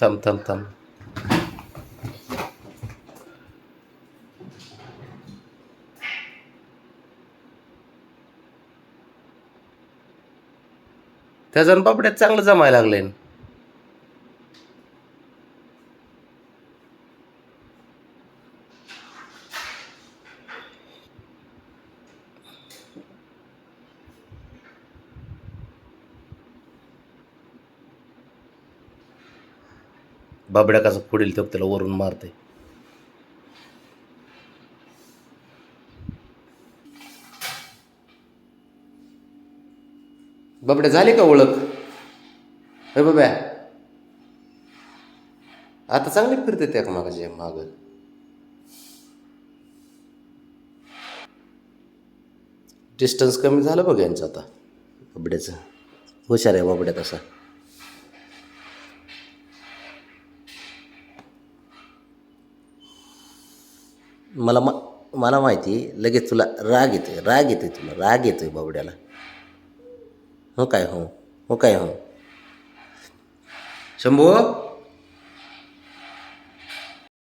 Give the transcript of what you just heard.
थांब थांब थांब. त्याच्यानं बाबड्यात चांगलं जमायला लागलंय. बाबड्या कसं पुढील तर त्याला वरून मारते. बाबड्या झाली का ओळख? हे बाब्या आता चांगली फिरते त्या मागाच्या माग. डिस्टन्स कमी झालं बघ यांचं आता. बाबड्याचं हुशार आहे बाबड्या तसा. मला माहिती लगेच तुला राग येतोय तुला राग येतोय बाबड्याला. हो काय हो हो काय हो शंभू